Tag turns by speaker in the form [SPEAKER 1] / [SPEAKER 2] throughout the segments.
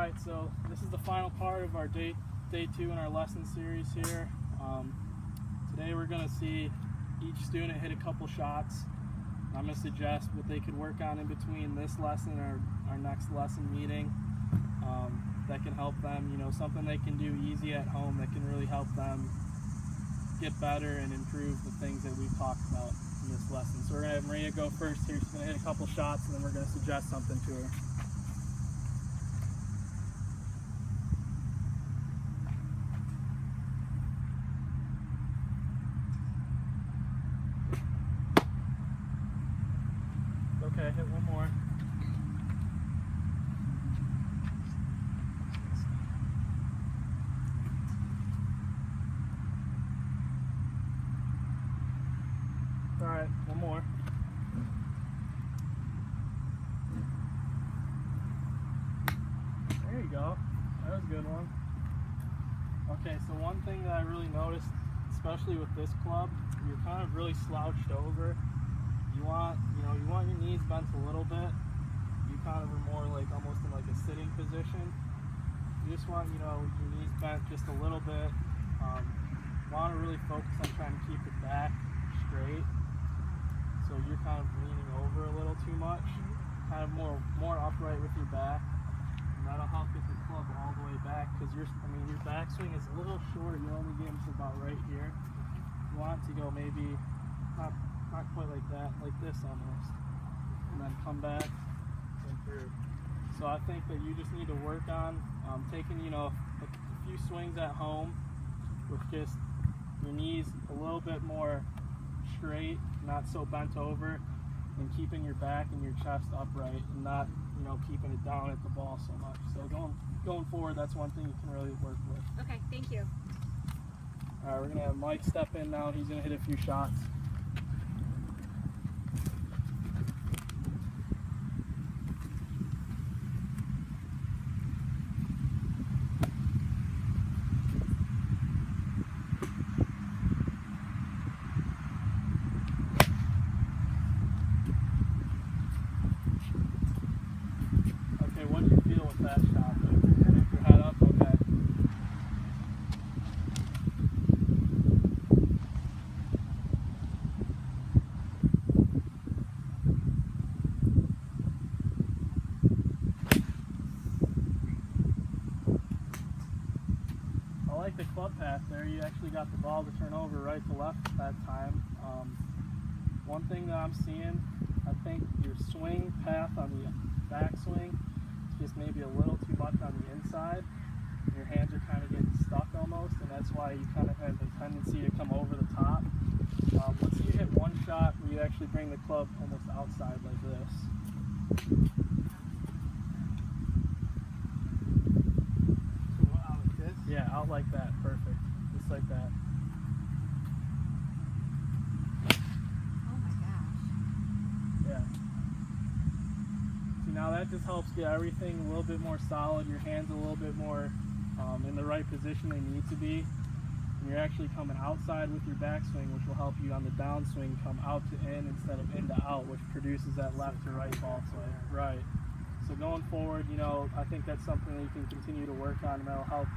[SPEAKER 1] Alright, so this is the final part of our day 2 in our lesson series here. Today we're going to see each student hit a couple shots. I'm going to suggest what they could work on in between this lesson and our next lesson meeting that can help them, something they can do easy at home that can really help them get better and improve the things that we've talked about in this lesson. So we're going to have Maria go first here. She's going to hit a couple shots and then we're going to suggest something to her. Okay, hit one more. Alright, one more. There you go. That was a good one. Okay, so one thing that I really noticed, especially with this club, you're kind of really slouched over. You want your knees bent a little bit. You kind of are more like almost in like a sitting position. You just want, your knees bent just a little bit. Want to really focus on trying to keep the back straight. So you're kind of leaning over a little too much. Kind of more upright with your back. And that'll help get the club all the way back because your backswing is a little short. You're only getting to about right here. You want to go maybe not quite like that, like this almost, and then come back and through. So I think that you just need to work on taking, a few swings at home with just your knees a little bit more straight, not so bent over, and keeping your back and your chest upright, and not, keeping it down at the ball so much. So going forward, that's one thing you can really work with.
[SPEAKER 2] Okay, thank you.
[SPEAKER 1] All right, we're gonna have Mike step in now. He's gonna hit a few shots. What do you feel with that shot? Lift your head up, okay. I like the club path there. You actually got the ball to turn over right to left that time. One thing that I'm seeing, I think your swing path on the backswing just maybe a little too much on the inside. Your hands are kind of getting stuck almost, and that's why you kind of have the tendency to come over the top. Let's see you hit one shot where you actually bring the club almost outside like this.
[SPEAKER 3] So out like this?
[SPEAKER 1] Yeah, out like that. Perfect. Just like that.
[SPEAKER 2] Oh my gosh.
[SPEAKER 1] Yeah. Now that just helps get everything a little bit more solid, your hands a little bit more in the right position they need to be. And you're actually coming outside with your backswing, which will help you on the downswing come out to in instead of in to out, which produces that left to right ball flight. Right. So going forward, I think that's something that you can continue to work on, and that'll help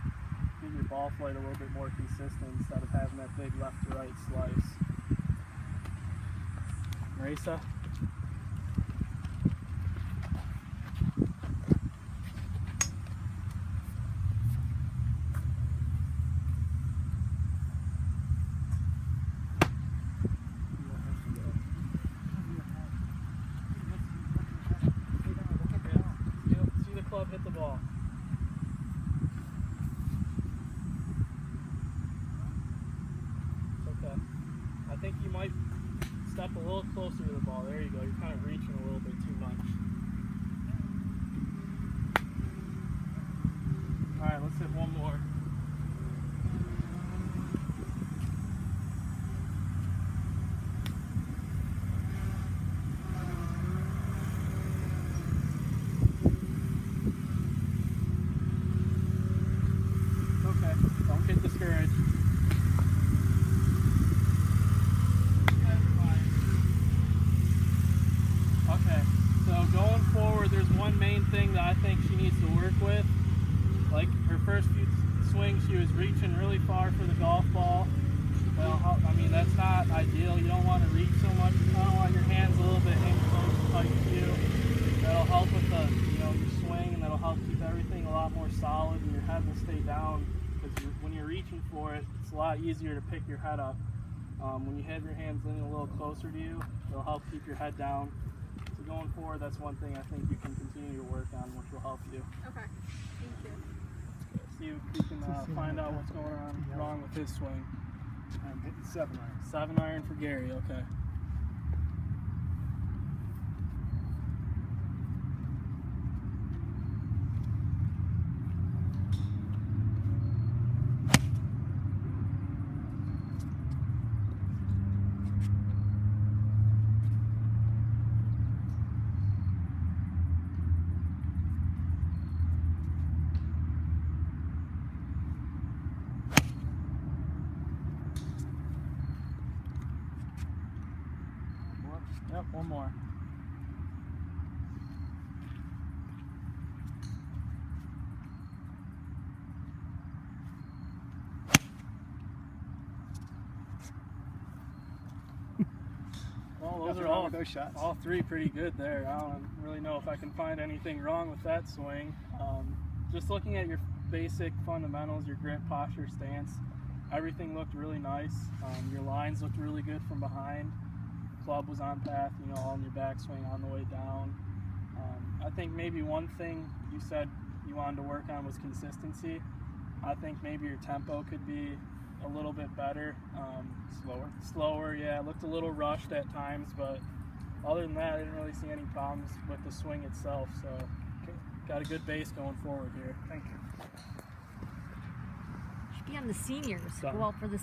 [SPEAKER 1] get your ball flight a little bit more consistent instead of having that big left to right slice. Marisa? Hit the ball. Okay. I think you might step a little closer to the ball. There you go. You're kind of reaching a little bit too much. Alright, let's hit one more. Don't get discouraged. Okay, so going forward, there's one main thing that I think she needs to work with, swing, she was reaching really far for the golf ball. Well, I mean, that's not ideal. You don't want to reach so much. You kind of want your hands a little bit in close, tight to you. That'll help with the, your swing, and that'll help keep everything a lot more solid, and your head will stay down. Because when you're reaching for it, it's a lot easier to pick your head up. When you have your hands leaning a little closer to you, it'll help keep your head down. So going forward, that's one thing I think you can continue to work on, which will help you.
[SPEAKER 2] Okay. Thank you.
[SPEAKER 1] See if you can find out what's going on wrong with his swing.
[SPEAKER 3] I'm hitting 7 iron.
[SPEAKER 1] 7 iron for Gary, okay. Yep, one more. Well, those are all
[SPEAKER 3] those shots.
[SPEAKER 1] all three pretty good there. I don't really know if I can find anything wrong with that swing. Just looking at your basic fundamentals, your grip, posture, stance, everything looked really nice. Your lines looked really good from behind. Club was on path, all in your backswing on the way down. I think maybe one thing you said you wanted to work on was consistency. I think maybe your tempo could be a little bit better. Slower, yeah. It looked a little rushed at times, but other than that, I didn't really see any problems with the swing itself. So, got a good base going forward here.
[SPEAKER 3] Thank you.
[SPEAKER 2] Should be on the seniors.
[SPEAKER 1] Done.
[SPEAKER 2] Go out for the